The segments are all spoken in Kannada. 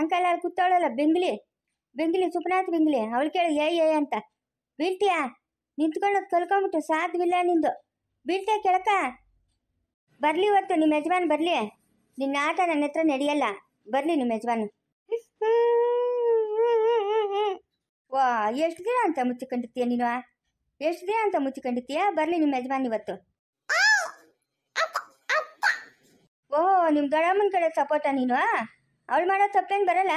ಅಂಕಲ್ ಅಲ್ಲಿ ಕೂತವಳಲ್ಲ ಬೆಂಗ್ಲಿ ಬೆಂಗ್ಲಿ ಸುಪ್ನಾಥ್ ಬೆಂಗ್ಲಿ ಅವಳು ಕೇಳಿ ಏ ಅಂತ ಬೀಳ್ತೀಯಾ ನಿಂತ್ಕೊಳ್ಳೋದು ಕಲ್ಕೊಂಬಿಟ್ಟು ಸಾಧ್ಯವಿಲ್ಲ ನಿಂದು ಬೀಳ್ತೀಯ ಕೆಳಕ ಬರ್ಲಿ ಇವತ್ತು ನಿಮ್ಮ ಯಜಮಾನ್ ಬರ್ಲಿ ನಿನ್ನ ಆಟ ನನ್ನ ಹತ್ರ ನಡೆಯಲ್ಲ ಬರ್ಲಿ ನಿಮ್ಮ ಯಜಮಾನು ವಾ ಎಷ್ಟು ದಿನ ಅಂತ ಮುಚ್ಚಿಕೊಂಡಿರ್ತೀಯ ನೀನು ಎಷ್ಟು ದಿನ ಅಂತ ಮುಚ್ಚಿಕೊಂಡಿರ್ತೀಯ ಬರ್ಲಿ ನಿಮ್ಮ ಯಜಮಾನ್ ಇವತ್ತು ಓಹ್ ನಿಮ್ಮ ದೊಡ್ಡಮ್ಮನ ಕಡೆ ಸಪೋರ್ಟ ನೀನು ಅವಳು ಮಾಡೋ ತಪ್ಪೇನು ಬರಲ್ಲ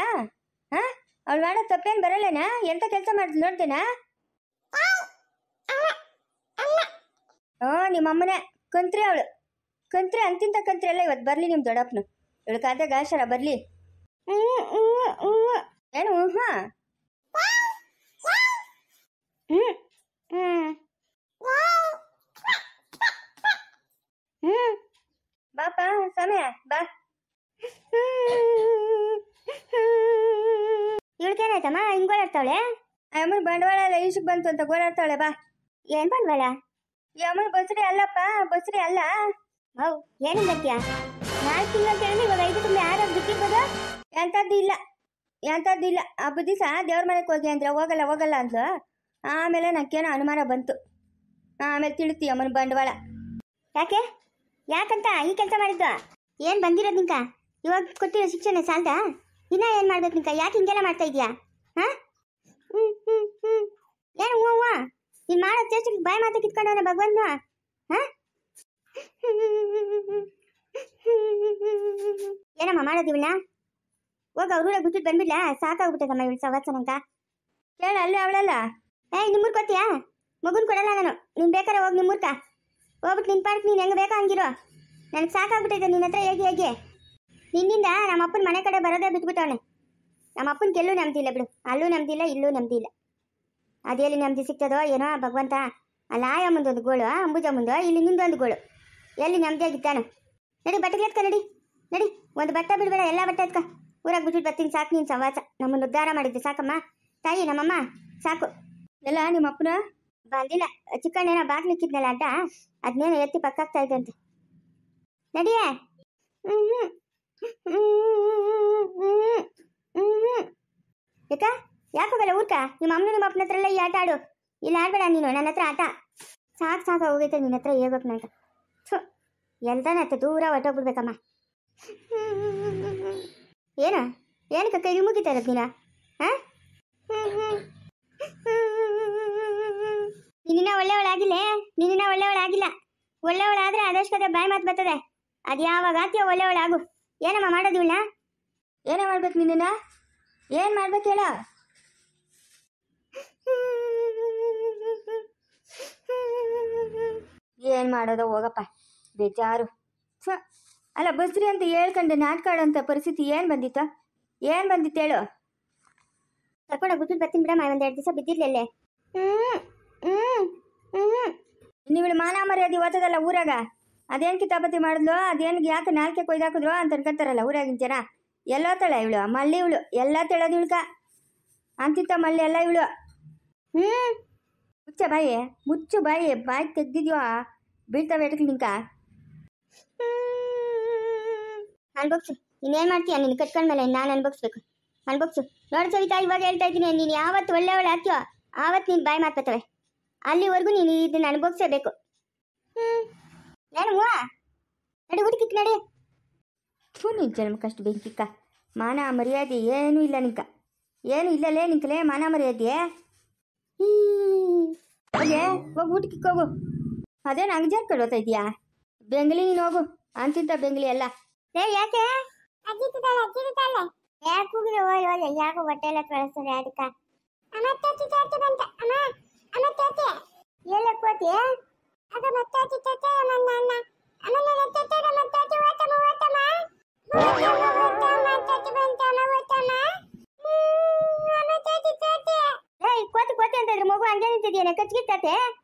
ಹಾ ಅವಳು ಮಾಡೋ ತಪ್ಪೇನು ಬರಲ್ಲನಾ ಎಂತ ಕೆಲಸ ಮಾಡಿದ್ ನೋಡ್ತೇನಾ ನಿಮ್ಮಮ್ಮನೇ ಕಂತ್ರಿ ಅವಳು ಕಂತ್ರಿ ಅಂತಿಂತ ಕಂತ್ರಿ ಎಲ್ಲ ಇವತ್ತು ಬರ್ಲಿ ನಿಮ್ಮ ದೊಡ್ಡಪ್ಪನು ಇವಳು ಕಾದಾಗ ಆಶಾರ ಬರ್ಲಿ ಏನು ಬಾಪ ಸಮಯ ಬಾ ಇವಳಿಗೇನಾಯ್ತಮ್ಮ ಹಿಂಗ್ ಗೋಳಾಡ್ತಾವಳೆ ಅಮ್ಮನ ಬಂಡವಾಳ ಎಲ್ಲ ಈಶಕ್ ಬಂತು ಅಂತ ಗೋಳಾಡ್ತಾವಳೆ ಬಾ ಏನ್ ಬಂಡವಾಳ ಈ ಅಮ್ಮನ ಬಸ್ರಿ ಅಲ್ಲಪ್ಪ ಬಸ್ರಿ ಅಲ್ಲ ಹೌ ಏನು ಬರ್ತೀಯ 4 ತಿಂಗಳು ಕೇಳಿ ಇವಾಗ 5 ತಿಂಗಳು ಯಾರು ಬಿಟ್ಟಿರ್ಬೋದು ಎಂಥದ್ದು ಇಲ್ಲ ಹಬ್ಬದ ದಿವಸ ದೇವ್ರ ಮನೆಗೆ ಹೋಗಿ ಅಂದ್ರೆ ಹೋಗಲ್ಲ ಅಂದ್ಲು ಆಮೇಲೆ ನನಗೇನೋ ಅನುಮಾನ ಬಂತು ಆಮೇಲೆ ತಿಳಿತಿ ಅಮ್ಮನ ಬಂಡವಾಳ ಯಾಕಂತ ಈ ಕೆಲಸ ಮಾಡಿದ್ದು ಏನು ಬಂದಿರೋದು ನಿಂಕ ಇವಾಗ ಕೊಟ್ಟಿರೋ ಶಿಕ್ಷಣ ಸಾಲ್ದ ಇನ್ನ ಏನು ಮಾಡ್ಬೇಕು ನಿಂಕ ಯಾಕೆ ಹಿಂಗೆಲ್ಲ ಮಾಡ್ತಾ ಇದೀಯಾ ಹಾಂ ಏನು ಹೂವು ನೀನು ಮಾಡೋ ಚೇಷ್ಟಕ್ಕೆ ಬಾಯಿ ಮಾತು ಕಿತ್ಕೊಂಡವನ ಭಗವಂತ ಹಾಂ ಏನಮ್ಮ ಮಾಡೋದಿವಣ್ಣ ಹೋಗ ಅವ್ರೂರಾಗ ಬಿಟ್ಟು ಬಂದ್ಬಿಡ್ಲ ಸಾಕಾಗ್ಬಿಟ್ಟದಮ್ಮ ಇವಳು ಸವತ್ಸನಂಕ ಕೇಳ ಅಲ್ಲೇ ಅವಳಲ್ಲ ನಿಮ್ಮೂರ್ ಕೊತ್ತೀಯಾ ಮಗುನ್ ಕೊಡಲ್ಲ ನಾನು ನೀನು ಬೇಕಾರೆ ಹೋಗಿ ನಿಮ್ಮೂರ್ಕ ಹೋಗ್ಬಿಟ್ಟು ನಿನ್ ಪಾರ್ಕ್ ನೀನು ಹೆಂಗೆ ಬೇಕಾ ಹಂಗಿರೋ ನನಗೆ ಸಾಕಾಗ್ಬಿಟ್ಟೈತೆ ನಿನ್ನ ಹತ್ರ ಹೇಗೆ ನಿನ್ನಿಂದ ನಮ್ಮ ಅಪ್ಪನ ಮನೆ ಕಡೆ ಬರೋದೇ ಬಿಟ್ಬಿಟ್ಟವನೆ ನಮ್ಮ ಅಪ್ಪನ ಎಲ್ಲೂ ನೆಮ್ಮದಿಲ್ಲ ಬಿಡು ಅಲ್ಲೂ ನೆಮ್ಮದಿಲ್ಲ ಇಲ್ಲೂ ನೆಮ್ಮದಿಲ್ಲ ಅದೆಲ್ಲಿ ನೆಮ್ಮದಿ ಸಿಗ್ತದೋ ಏನೋ ಭಗವಂತ ಅಲ್ಲ ಆಯಮ್ಮಂದೊಂದು ಗೋಳು ಅಂಬುಜಮ್ಮಂದು ಇಲ್ಲಿ ನಿಂದೊಂದು ಗೋಳು ಎಲ್ಲಿ ನೆಮ್ಮದಿಯಾಗಿದ್ದಾನು ನಡಿ ಬಟ್ಟೆಗೆ ಎತ್ಕ ನಡಿ ಒಂದು ಬಟ್ಟೆ ಬಿಡಬೇಡ ಎಲ್ಲ ಬಟ್ಟೆ ಎತ್ಕ ಊರಾಗ ಬಿಟ್ಬಿಟ್ಟು ಬರ್ತೀನಿ ಸಾಕು ನೀನು ಸವಾಸ ನಮ್ಮನ್ನು ಉದ್ಧಾರ ಮಾಡಿದ್ದೆ ಸಾಕಮ್ಮ ತಾಯಿ ನಮ್ಮಮ್ಮ ಸಾಕು ಎಲ್ಲ ನಿಮ್ಮ ಅಪ್ಪನ ಬಂದಿಲ್ಲ ಚಿಕ್ಕಣ್ಣೇನೋ ಬಾಗ್ಲಿಕ್ಕಿದ್ನಲ್ಲ ಅಡ್ಡ ಅದನ್ನೇನೋ ಎತ್ತಿ ಪಕ್ಕಾಗ್ತಾ ಇದ್ದಂತೆ ನಡಿಯೇ ಯಾಕೋಗಲ್ಲ ಊಟ ನಿಮ್ಮ ಅಮ್ಮನ ನಿಮ್ಮ ಅಪ್ಪನ ಹತ್ರ ಎಲ್ಲ ಈ ಆಟ ಆಡು ಇಲ್ಲ ಆಡ್ಬೇಡ ನೀನು ನನ್ನ ಹತ್ರ ಆಟ ಸಾಕು ಹೋಗೈತೆ ನಿನ್ನ ಹತ್ರ ಹೇಳ್ಬೇಕು ನಂತ ಎಲ್ದಾನ ಆಯ್ತು ದೂರ ಹೊಟ್ಟೋಗ್ಬಿಡ್ಬೇಕಮ್ಮ ಏನಕ್ಕ ಕೈ ಮುಗಿತಾ ಇರೋದು ನೀನ ಹಾಂ ನಿನ್ನ ಒಳ್ಳೆಯವಳಾಗಿಲ್ಲ ಒಳ್ಳೆಯವಳಾದ್ರೆ ಅದಷ್ಟೇ ಬಾಯಿ ಮಾತು ಬರ್ತದೆ ಅದು ಯಾವಾಗ ಆತೀಯೋ ಒಳ್ಳೆಯವಳಾಗು ಏನಮ್ಮ ಮಾಡೋದಿವಳ ಏನೇ ಮಾಡ್ಬೇಕು ನಿನ್ನ ಏನು ಮಾಡ್ಬೇಕು ಹೇಳ ಏನು ಮಾಡೋದು ಹೋಗಪ್ಪ ಬೇಜಾರು ಅಲ್ಲ ಬಸ್ರಿ ಅಂತ ಹೇಳ್ಕೊಂಡೆ ನಾಟ್ಕಾಡೋಂಥ ಪರಿಸ್ಥಿತಿ ಏನು ಬಂದಿತ್ತು ಹೇಳು ಕರ್ಕೊಂಡು ಬಿಟ್ಟು ಬರ್ತೀನಿ ಬಿಡಮ್ಮ ಒಂದು 2 ದಿವಸ ಬಿದ್ದಿರ್ಲಲ್ಲೇ ನೀವು ಮಾನ ಮರ್ಯಾದೆ ಓದ್ತದಲ್ಲ ಊರಾಗ ಅದೇನು ಕಿತಾಪತಿ ಮಾಡಿದ್ಲು ಅದೇನು ಯಾಕೆ ನಾಲ್ಕೆ ಕೊಯ್ದಾಕಿದ್ರು ಅಂತ ಅನ್ಕೊಂತಾರಲ್ಲ ಊರಾಗಿನ ಜನ ಎಲ್ಲೋ ತಳ ಇವಳು ಮಳ್ಳಿ ಇವಳು ಎಲ್ಲ ತೆಳದು ಇಳ್ಕ ಅಂತಿತ್ತ ಮಳ್ಳಿ ಎಲ್ಲ ಇವಳು ಮುಚ್ಚು ಬಾಯಿ ತೆಗ್ದಿದ್ಯೋ ಬೀಳ್ತಾವೆ ಎಟಕ್ ನಿಂಕ ಅನ್ಬಕ್ಸು ಇನ್ನೇನು ಮಾಡ್ತೀಯ ನೀನು ಕಟ್ಕೊಂಡ್ಮೇಲೆ ನಾನು ಅನ್ಬಕ್ಸ್ಬೇಕು ನೋಡಿ ಸವಿತಾ ಇವಾಗ ಹೇಳ್ತಾ ಇದ್ದೀನಿ ನೀನು ಯಾವತ್ತು ಒಳ್ಳೆಯವಳು ಆಗ್ತೀಯೋ ಆವತ್ತು ನೀನು ಬಾಯಿ ಮಾತ್ಬರ್ತವೆ ಅಲ್ಲಿವರೆಗೂ ನೀನು ಇದನ್ನ ಅನುಭವಿಸಬೇಕು ಏನು ನಡಿ ಊಟಕ್ಕೆ ನಡಿ ನೀನು ಜನ್ಮಕ್ಕಷ್ಟು ಬೆಂಕಿಕ್ಕ ಮಾನ ಮರ್ಯಾದೆ ಏನೂ ಇಲ್ಲ ನಿಂಕ ಏನು ಇಲ್ಲಲೇ ನಿಂಕಲೇ ಮಾನ ಮರ್ಯಾದೆ ಹಾಗೆ ಹೋಗಿ ಊಟಕ್ಕೆ ಹೋಗು ಅದೇನು ಅಂಗಜಾರ್ ಕಡೋತಾ ಇದೆಯಾ ಬೆಂಗ್ಲಿ ನೀನು ಹೋಗು ಅಂತಿದ್ದ ಬೆಂಗ್ಲಿ ಎಲ್ಲ ಯಾಕೆ ಯಾಕೆ ಹೋಗಿದ್ರೆ ಯಾಕೋ ಹೊಟ್ಟೆ ಎಲ್ಲ ಕಳಿಸ್ತದೆ ಅದಕ್ಕೆ ಎಲ್ಲ ಕೋತಿ ಆಗ ಕೋತಿ ಅಂತ ಇದ್ರೆ ಮಗು ಹಂಗೆ ನಿಂತಿದ್ಯೇನೆ ಕಚ್ಚಿಗಿತ್ತತೆ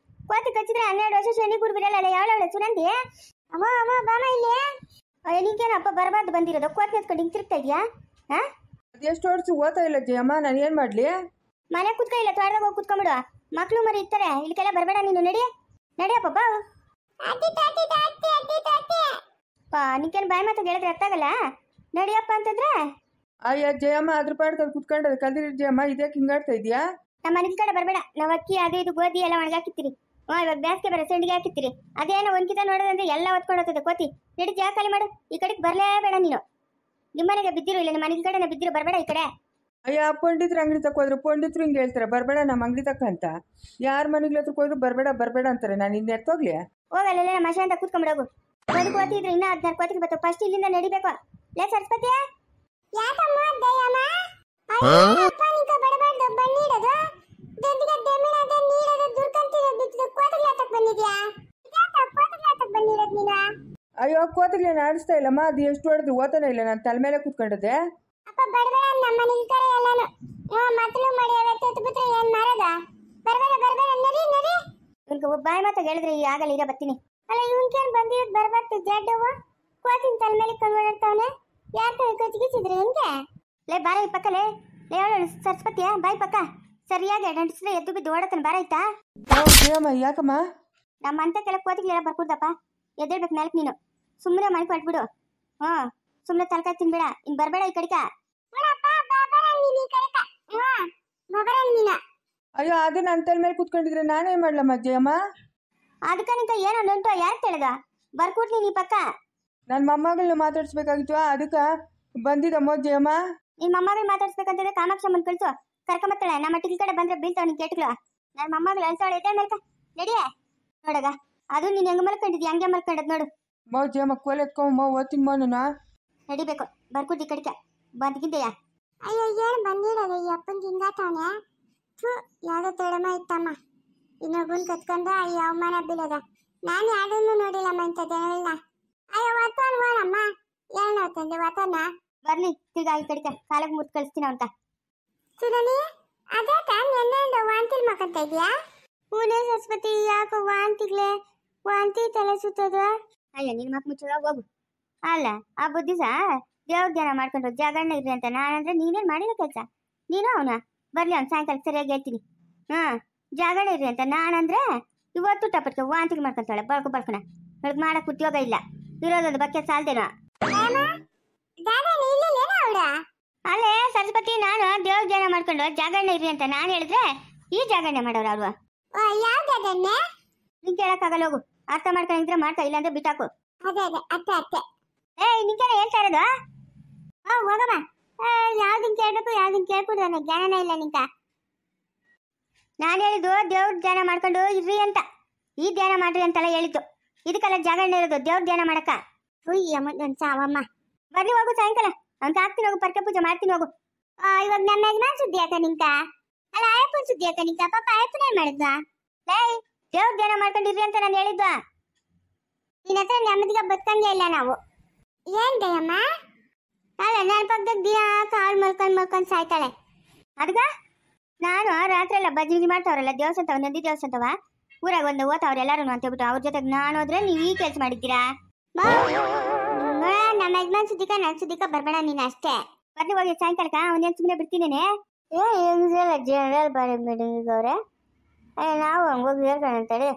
ಕೋತಿ ಕಚ್ಚಿದ್ರೆ 12 ವರ್ಷ ಶನಿ ಕುಡ್ಬಿಡಲ್ಲ ಯಾವಳ ಸುನಂದಿ ಅಮ್ಮ ಬಾಮ ಇಲ್ಲಿ ನಿಂಗೇನಪ್ಪ ಬರಬಾರ್ದು ಬಂದಿರೋದು ಕೋತಿ ಎತ್ಕೊಂಡು ಹಿಂತಿರ್ತಾ ಇದೆಯಾ ಎಷ್ಟು ವರ್ಷ ಓದ್ತಾ ಇಲ್ಲ ಅಮ್ಮ ನಾನು ಏನು ಮಾಡಲಿ ಮನೆ ಕುತ್ಕ ಇಲ್ಲ ತೋಟದಾಗ ಹೋಗಿ ಕುತ್ಕೊಂಡ್ಬಿಡು ಮಕ್ಳು ಮರಿ ಇರ್ತಾರೆ ಇಲ್ಲಿಗೆಲ್ಲ ಬರಬೇಡ ನೀನು ನಡಿಯಪ್ಪ ಬಾ ನಿಂಗೇನು ಬಾಯಿ ಮಾತು ಹೇಳಿದ್ರೆ ಅರ್ಥ ಆಗಲ್ಲ ನಡಿಯಪ್ಪ ಅಂತಂದ್ರೆ ಅಯ್ಯ ಜಯಮ್ಮ ಅದ್ರ ಪಾಡ್ಕೊಂಡು ಕುತ್ಕೊಂಡದ ಕಲ್ದಿರಿ ಜಯಮ್ಮ ಇದ್ಯಾಕೆ ಹಿಂಗಾಡ್ತಾ ಇದೆಯಾ? ನಮ್ಮ ಮನೆ ಕಡೆ ಬರಬೇಡ. ನಾವು ಅಕ್ಕಿ ಅದು ಇದು ಗೋಧಿ ಎಲ್ಲ ಒಣಗಾಕಿತ್ತೀರಿ. ಇವಾಗ ಬ್ಯಾಸ್ಗೆ ಬೇರೆ ಸಂಡಿಗೆ ಹಾಕಿತ್ತೀರಿ. ಅದೇನೋ ಒಂದ್ಕಿತ ನೋಡೋದಂದ್ರೆ ಎಲ್ಲ ಹೊತ್ಕೊಂಡು ಹೋಗ್ತದೆ ಕೋತಿ. ನಡಿ ಜಾಗ ಖಾಲಿ ಮಾಡು. ಈ ಕಡೆಗೆ ಬರಲೇಬೇಡ ನೀನು. ನಿಮ್ಮನೆಗೆ ಬಿದ್ದಿರು ಇಲ್ಲ, ನಿಮ್ಮ ಮನೆ ಕಡೆನೇ ಬಿದ್ದಿರು, ಬರಬೇಡ ಈ ಕಡೆ. ಅಯ್ಯ ಪಂಡಿತ್ರ ಅಂಗಡಿ ತಕ್ಕ ಹೋದ್ರೆ ಪಂಡಿತ್ರು ಹಿಂಗೆ ಹೇಳ್ತಾರೆ, ಬರಬೇಡ ನಮ್ಮ ಅಂಗಡಿ ತಕ್ಕ ಅಂತ. ಯಾರ ಮನೆಗಳ ಹತ್ರಕ್ಕೆ ಹೋದ್ರು ಬರಬೇಡ ಬರಬೇಡ ಅಂತಾರೆ. ನಾನು ಇನ್ನು ಎತ್ತೋಗ್ಲಿ? ಹೋಗಲ್ಲ ನಮ್ಮ ಮಶ ಅಂತ ಕೂತ್ಕೊಂಡ್ಬಿಡೋಗು. ಒಂದು ಕೋತಿ ಇದ್ರೆ ಇನ್ನೂ 14 ಕೋತಿಗೆ ಬರ್ತಾವೆ. ಫಸ್ಟ್ ಇಲ್ಲಿಂದ ನಡಿಬೇಕು. ಲೇ ಸರಸ್ವತಿಯ ಯಾಕಮ್ಮ ದಯಮ್ಮ ಅಪ್ಪ ನಿಂಕ ಬಡಬಾರ್ದು ಬನ್ನಿಡೋದು ದೊಡ್ಡಗೆ ದೆಮ್ಮಿನದ ನೀಡೋದು ದುರ್ಕಂತಿನ ಬಿಟ್ಟು ಕೋತಿಗೆ ಹತ್ತಕ್ಕೆ ಬಂದಿದ್ಯಾ? ಯಾಕ ಕೋತಿಗೆ ಹತ್ತಕ್ಕೆ ಬಂದಿರೋದು ನೀನು? ಅಯ್ಯೋ ಕೋತಿಗಳನ್ನ ಆಡಿಸ್ತಾ ಇಲ್ಲಮ್ಮ, ಅದು ಎಷ್ಟು ಹೊಡೆದು ಓತಾನೆ ಇಲ್ಲ. ನಾನು ತಲೆ ಮೇಲೆ ಕೂತ್ಕೊಂಡದೆ. ಅಪ್ಪ ಬಡಬೇಡ ನಮ್ಮ ನಿಲ್ತಾರೆ ಎಲ್ಲಾನು. ಮತ್ತಲು ಮಾಡಿ ಅವತ್ತು ಬಿಟ್ರೆ ಏನ್ ಮಾಡೋದ? ಬರಬೇಡ ಬರಬೇಡ ನರಿ ನರಿ. ಇವ್ನಿಗೆ ಬಾಯಿ ಮಾತಾಗ ಹೇಳಿದ್ರೆ ಆಗಲ್ಲ, ಈಗ ಬರ್ತೀನಿ. ಅಲ್ಲ ಇವನ್ಕೇನು ಬಂದಿರೋದು ಬರಬಾರ್ದು ಜಡ್ಡವ ಕೋತಿನ ತಲೆ ಮೇಲೆ ಕೊಂಡ್ಬಿಡ್ತಾವನೆ. ಯಾರ ಕೈ ಕಚ್ಚಿಗಿಸಿದ್ರೆ ಹೆಂಗೆ? ಲೇ ಬಾರ ಈ ಪಕ್ಕ. ಲೇ ಹೇಳು ಸರಸ್ವತಿಯ ಬಾಯಿ ಪಕ್ಕ ಸರಿಯಾಗಿ ನಡೆಸಿದ್ರೆ ಎದ್ದು ಬಿದ್ದು ಓಡತಾನೆ. ಬಾರ ಆಯ್ತಾ? ಜಯಮ್ಮ ಯಾಕಮ್ಮ? ನಮ್ಮ ಅಂತ ಕೆಲ ಕೋತಿಗೆಲ್ಲ ಬರ್ಕೊಡ್ದಪ್ಪ. ಎದ್ದೇಳ್ಬೇಕು ನಾಲ್ಕು ನೀನು. ಸುಮ್ಮನೆ ಮನೆ ಕೊಟ್ಬಿಡು. ಸುಮ್ಮನೆ ತಲಕಾಯಿ ತಿನ್ಬೇಡ. ಇನ್ ಬರಬೇಡ ಈ ಕಡಿಕ. ಅಯ್ಯೋ ಅದು ನನ್ನ ತಲೆ ಮೇಲೆ ಕೂತ್ಕೊಂಡಿದ್ರೆ ನಾನೇನ್ ಮಾಡ್ಲಮ್ಮ ಜಯಮ್ಮ? ಅದಕ್ಕ ನಿಂತ ಏನೋ ನಂಟು ಯಾರು ತಿಳಿದ ಬರ್ಕೊಟ್ನಿ ನೀ ಪಕ್ಕ. ನನ್ನ ಮೊಮ್ಮಗಳನ್ನ ಮಾತಾಡ್ಸ್ಬೇಕಾಗಿತ್ತು, ಅದಕ್ಕೆ ಬಂದಿದ್ದಮ್ಮ ಜಯಮ್ಮ. ನಿನ್ ಮೊಮ್ಮಗಳು ಮಾತಾಡ್ಸ್ಬೇಕಂತಂದ್ರೆ ಕಾಮಾಕ್ಷಮ್ಮನ್ ಕಳ್ಸು, ಕರ್ಕೊಂಬತ್ತಾಳೆ. ನಮ್ಮ ಟಿಲ್ ಕಡೆ ಬಂದ್ರೆ ಬೀಳ್ತಾವ ನಿನ್ ಕೇಟ್ಗಳು. ನನ್ನ ಮೊಮ್ಮಗಳು ಅಳ್ತಾಳೆ. ಎದ್ದ ಮೇಲ್ಕ ನಡಿಯೇ ನೋಡಗ. ಅದು ನೀನ್ ಹೆಂಗ್ ಮಲ್ಕೊಂಡಿದ್ಯ ಹಂಗೆ ಮಲ್ಕೊಂಡದ್ ನೋಡು. ಜಯಮ್ಮ ಕೋಲೆ ಎತ್ಕೊಂಬ ಓದ್ತೀನಿ ನಾನು. ನಡಿಬೇಕು ಬರ್ಕೊಟ್ಟಿ ಕಡಿಕ ಬಂದ್ಗಿದ್ದೆಯಾ? ಅಯ್ಯೋ ಏನು ಬಂದಿರೋದು ಈ ಅಪ್ಪನ ಹಿಂಗಾತಾವನೆ. ಯಾವ್ದೋ ತಡಮ ಇತ್ತಮ್ಮ. ಇನ್ನೊಬ್ಬನ್ ಕತ್ಕೊಂಡ ಅಯ್ಯೋ ಅವಮಾನ ಬೀಳದ. ನಾನು ಯಾವ್ದನ್ನು ನೋಡಿಲ್ಲಮ್ಮ ಇಂಥ ಜನಗಳನ್ನ. ಅಯ್ಯೋ ಒತ್ತೋನ್ ಹೋನಮ್ಮ. ಏನು ತಂದೆ ಒತ್ತೋನ ಬರ್ಲಿ ತಿರ್ಗಾ ಈ ಕಡಿಕ ಕಾಲಕ್ಕೆ ಮುತ್ ಕಳಿಸ್ತೀನಿ ಅಂತ. ಸುಧನಿ ಅದಾತ ನೆನ್ನೆಯಿಂದ ವಾಂತಿಲ್ ಮಕ್ಕಂತ ಇದೆಯಾ? ಹೂನೇ ಸರಸ್ವತಿ. ಯಾಕೋ ವಾಂತಿಗ್ಲೆ ವಾಂತಿ ತಲೆ ಸುತ್ತದ. ಅಯ್ಯ ನಿನ್ ಮಕ್ ಮುಚ್ಚದ ಹೋಗು. ಅಲ್ಲ ಆ ಬುದ್ಧಿಸ ದೇವ್ರ ಧ್ಯಾನ ಮಾಡ್ಕೊಂಡು ಜಾಗರಣೆ ಇರ್ರಿ ಅಂತ ನಾನಂದ್ರೆ ನೀನೇನ್ ಮಾಡಿರೋ ಕೆಲಸ. ನೀನು ಅವನ ಬರ್ಲಿ ಅವ್ನು ಸಾಯಂಕಾಲ ಸರಿಯಾಗಿ ಹೇಳ್ತೀನಿ. ಜಾಗರಣೆ ಇರ್ರಿ ಅಂತ ನಾನಂದ್ರೆ ಇವತ್ತು ಟಪಟ್ಕೆ ವಾಂತಿಗೆ ಮಾಡ್ಕೊಂತಾಳೆ. ಬಳ್ಕೊಣ ಹೇಳಕ್ ಮಾಡಕ್ ಉದ್ಯೋಗ ಇಲ್ಲ. ಇರೋದೊಂದು ಬಕ್ಕೆ ಸಾಲ್ದೇನೋ. ಅಲ್ಲೇ ಸರಸ್ವತಿ ನಾನು ದೇವ್ರ ಧ್ಯಾನ ಮಾಡ್ಕೊಂಡು ಜಾಗರಣೆ ಇರ್ರಿ ಅಂತ ನಾನು ಹೇಳಿದ್ರೆ ಈ ಜಾಗರಣೆ ಮಾಡೋರು ಅವ್ರು. ಯಾವ ಜಾಗರಣೆ ನಿಂಗೆ ಹೇಳಕ್ಕಾಗಲ್ಲ. ಹೋಗು ಅರ್ಥ ಮಾಡ್ಕೊಂಡಿದ್ರೆ ಮಾಡ್ಕೊ, ಇಲ್ಲಾಂದ್ರೆ ಬಿಟ್ಟಾಕು. ಅದೇ ಅದೇ ಅತ್ತೆ ಅತ್ತೆ. ನಿಂಗೆ ಹೇಳ್ತಾ ಇರೋದು ಹೋಗಮ್ಮ. ಯಾವ್ದನ್ ಕೇಳ್ಬೇಕು ಯಾವ್ದನ್ ಕೇಳ್ಬಿಡು. ನನಗೆ ಜ್ಞಾನನೇ ಇಲ್ಲ ನಿಂಕ. ನಾನು ಹೇಳಿದ್ದು ದೇವ್ರ ಧ್ಯಾನ ಮಾಡ್ಕೊಂಡು ಇರ್ರಿ ಅಂತ. ಈ ಧ್ಯಾನ ಮಾಡ್ರಿ ಅಂತೆಲ್ಲ ಹೇಳಿದ್ದು. ಇದಕ್ಕೆಲ್ಲ ಜಾಗರಣೆ ಇರೋದು ದೇವ್ರ ಧ್ಯಾನ ಮಾಡಕ್ಕ. ಒಂದು ಸಾವಮ್ಮ ಬರ್ಲಿ ಹೋಗು ಸಾಯಂಕಾಲ. ಅಂತ ಹಾಕ್ತೀನಿ ಹೋಗು. ಪರ್ಕೆ ಪೂಜೆ ಮಾಡ್ತೀನಿ ಹೋಗು. ಇವಾಗ ನಮ್ಮ ಯಜಮಾನ್ ಸುದ್ದಿ ಆತ ನಿಂಕ. ಅಲ್ಲ ಅಯ್ಯಪ್ಪನ ಸುದ್ದಿ ಆತ ನಿಂಕ. ಪಾಪ ಅಯ್ಯಪ್ಪನ ಏನ್ ಮಾಡಿದ್ವ? ದೇವ್ರ ಧ್ಯಾನ ಮಾಡ್ಕೊಂಡಿರ್ರಿ ಅಂತ ನಾನು ಹೇಳಿದ್ವ. ನಿನ್ನ ಹತ್ರ ನೆಮ್ಮದಿಗೆ ಬದುಕಂಗೆ ಇಲ್ಲ ನಾವು. ಏನ್ ದಯಮ್ಮ? ಅಲ್ಲ ನನ್ನ ಪಕ್ಕದಾಗ ದಿನ ಕಾಲ್ ಮಲ್ಕೊಂಡ್ ಸಾಯ್ತಾಳೆ. ಅದಕ್ಕ ನಾನು ರಾತ್ರಿ ಎಲ್ಲ ಬಜ್ಜಿಗೆ ಮಾಡ್ತಾವ್ರಲ್ಲ ದೇವಸ್ಥಾನ ನಂದಿ ದೇವಸ್ಥಾನವ ಊರಾಗ ಒಂದು ಓದ್ತಾವ್ರ ಎಲ್ಲಾರು ಅಂತ ಹೇಳ್ಬಿಟ್ಟು ಅವ್ರ ಜೊತೆಗೆ ನಾನು ಹೋದ್ರೆ ನೀವು ಈ ಕೆಲಸ ಮಾಡಿದ್ದೀರಾ? ನಮ್ಮ ಯಜಮಾನ್ ಸುದ್ದಿಕ ನನ್ನ ಸುದ್ದಿಕ ಬರ್ಬೇಡ ನೀನು ಅಷ್ಟೇ. ಬರ್ಲಿ ಹೋಗಿ ಸಾಯಂಕಾಲಕ್ಕ ಒಂದೇನು ಸುಮ್ಮನೆ ಬಿಡ್ತೀನಿ. ಜನರಲ್ ಬಾರಿ ಮೀಟಿಂಗ್ ಅವ್ರೆ. ನಾವು ಹಂಗೆ ಹೋಗಿ ಹೇಳ್ಕೊಂಡಂತೇಳಿ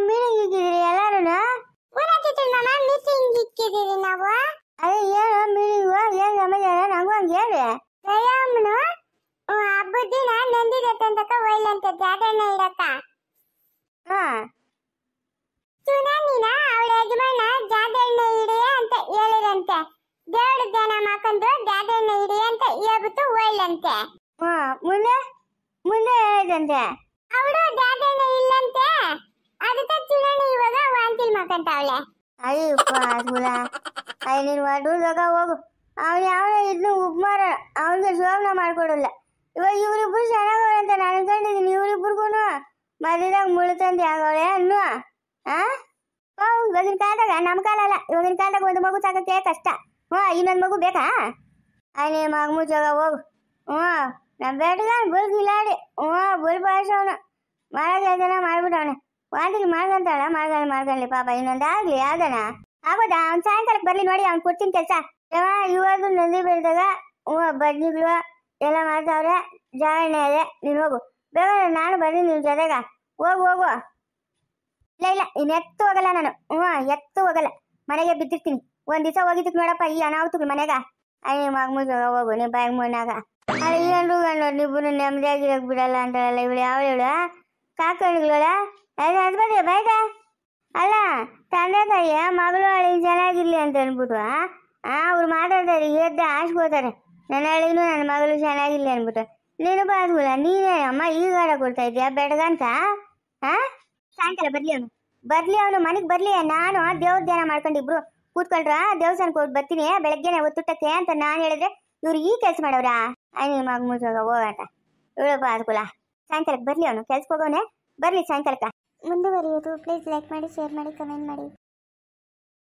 ಮೀಟಿಂಗ್ ಇಕ್ಕಿದ್ರಿ ಎಲ್ಲಾರು. ಮೀಟಿಂಗ್ ಇಕ್ಕಿದ್ದೀರಿ ನಾವು. ಅದೇ ಏನು ಮೀಟಿಂಗು ಏನು ಸಮಾಚಾರ ನಂಗೂ ಹಂಗೆ ಹೇಳಿ. ದಯಮ್ಮನು ಹಬ್ಬದ ದಿನ ನಂದಿದತ್ತಂತಕ ಒಯ್ಲಂತ ಜಾಗರಣೆ ಇಡಕ್ಕ. ಸುನಾಮಿನ ಅವಳ ಯಜಮಾನ ಜಾಗರಣೆ ಇಡಿ ಅಂತ ಹೇಳಿರಂತೆ. ದೇವರ ಧ್ಯಾನ ಮಾಡ್ಕೊಂಡು ಜಾಗರಣೆ ಇಡಿ ಅಂತ ಹೇಳ್ಬಿಟ್ಟು ಒಯ್ಲಂತೆ. ಮುಂದೆ ಮುಂದೆ ಹೇಳಿದಂತೆ ಅವಳು ಜಾಗರಣೆ ಇಲ್ಲಂತೆ. ಅದಕ್ಕೆ ಚುನಾಣಿ ಇವಾಗ ವಾಂತಿಲ್ ಮಾಡ್ಕೊಂತಾವಳೆ. ಅಯ್ಯಪ್ಪ ನೀನು ಹೊರಡುವಾಗ ಹೋಗು. ಅವನು ಯಾವನ ಇದನ್ನು ಉಪ್ಮಾರ ಅವನಿಗೆ ಶೋಭನ ಮಾಡ್ಕೊಡಲ್ಲ. ಇವಾಗ ಇವ್ರಿಬ್ರು ಚೆನ್ನಾಗವ್ರೆ ಅಂತ ನಾನು ಅನ್ಕೊಂಡಿದ್ದೀನಿ. ಇವ್ರಿಬ್ರಿಗೂ ಮದ್ಯದಾಗ ಮುಳುತಂದೆ ಆಗೋಳೆ ಅನ್ನು. ಇವಾಗಿನ ಕಾಲದಾಗ ನಮ್ಮ ಕಾಲ ಅಲ್ಲ. ಇವಾಗಿನ ಕಾಲದಾಗ ಒಂದು ಮಗು ಸಾಕಕ್ಕೆ ಕಷ್ಟ. ಇನ್ನೊಂದು ಮಗು ಬೇಕಾ? ನೀನು ಮಗ ಮುಚ್ಚೋಗ ಹೋಗು. ನಮ್ಮ ಬೇಟಗ ಬುಲ್ಗಿಲ್ಲಾಡಿ ಬುಲ್ ಬಾಯಿಸೋನು ಮಾಡೋ ಜನ ಮಾಡ್ಬಿಟ್ಟವನೆ. ವಾಂತಿಗೆ ಮಾಡ್ಕೊಂತಾಳ ಮಾಡ್ಕೊಳ್ಳಿ ಪಾಪ. ಇನ್ನೊಂದಾಗ್ಲಿ ಯಾವ್ದನ ಆಗೋದಾ? ಅವ್ನು ಸಾಯಂಕಾಲಕ್ಕೆ ಬರ್ಲಿ ನೋಡಿ. ಅವ್ನು ಕೊಡ್ತೀನಿ ಕೆಲಸ. ಇವಾಗ ನಂದಿ ಬೆಳೆದಾಗ ಬಜ್ಜಿಗಳು ಎಲ್ಲ ಮಾಡ್ತಾವ್ರೆ. ಜಾಗರಣೆ ಅದೇ. ನೀನು ಹೋಗು ಬೇಗ. ನಾನು ಬರ್ತೀನಿ ನಿನ್ನ ಜೊತೆಗ. ಹೋಗು ಇಲ್ಲ ಇನ್ನು ಎತ್ತು ಹೋಗಲ್ಲ ನಾನು. ಎತ್ತು ಹೋಗಲ್ಲ. ಮನೆಗೆ ಬಿದ್ದಿರ್ತೀನಿ. ಒಂದ್ ದಿವಸ ಹೋಗಿದ್ದಕ್ಕೆ ನೋಡಪ್ಪ ಈ ಅನಾಹುತಗಳು ಮನೆಗ. ಅಯ್ಯ ಮಗ ಮುಚ್ಚೋಗ ಹೋಗು ನೀ ಬಾಯಿಗೆ ಮಣ್ಣಾಗ ಅಲ್ಲ ಏನ್ರು ಗಂಡು ನಿಬ್ಬರು ನೆಮ್ಮದಿಯಾಗಿರಕ್ ಬಿಡಲ್ಲ ಅಂತಾಳಲ್ಲ ಇವಳು ಯಾವ ಇವಳು ಕಾಕಣಿಗಳಳ ಅದು ಬರೀ ಬಾಯ್ಗ ಅಲ್ಲ ತಂದೆ ತಾಯಿಯ ಮಗಳು ಹಳಿ ಚೆನ್ನಾಗಿರ್ಲಿ ಅಂತ ಅಂದ್ಬಿಟ್ಟು ಅವ್ರು ಮಾತಾಡ್ತಾರೆ ಎದ್ದು ಆಸ್ಕೋತಾರೆ ನನ್ನ ಹಳಿನೂ ನನ್ನ ಮಗಳು ಚೆನ್ನಾಗಿರ್ಲಿ ಅಂದ್ಬಿಟ್ಟು ನೀನು ಬಾಸ್ಗುಲ ನೀನೇ ಅಮ್ಮ ಈಗ ಆಡ ಕೊಡ್ತಾ ಇದೀಯ ಬೆಳಗಂತ ಸಾಯಂಕಾಲ ಬರ್ಲಿ ಅವನು ಮನೆಗೆ ಬರ್ಲಿ ನಾನು ದೇವ್ರ ಧ್ಯಾನ ಮಾಡ್ಕೊಂಡಿಬ್ರು ಕೂತ್ಕೊಳ್ರ ದೇವಸ್ಥಾನಕ್ಕೆ ಹೋಗಿ ಬರ್ತೀನಿ ಬೆಳಗ್ಗೆನೆ ಒತ್ತುಟ್ಟಕ್ಕೆ ಅಂತ ನಾನು ಹೇಳಿದ್ರೆ ಇವ್ರು ಈ ಕೆಲಸ ಮಾಡವ್ರಾ ನಿಮ್ಮ ಮಗ ಮುಚ್ಚೋಗ ಹೋಗಾಟ ಇವಳಪ್ಪ ಅದ್ಕುಲ ಸಾಯಂಕಾಲಕ್ಕೆ ಬರ್ಲಿ ಅವನು ಕೆಲ್ಸಕ್ಕೆ ಹೋಗೋನೆ ಬರ್ಲಿ ಸಾಯಂಕಾಲಕ್ಕೆ ಮುಂದುವರಿಯೋದು ಪ್ಲೀಸ್ ಲೈಕ್ ಮಾಡಿ ಶೇರ್ ಮಾಡಿ ಕಮೆಂಟ್ ಮಾಡಿ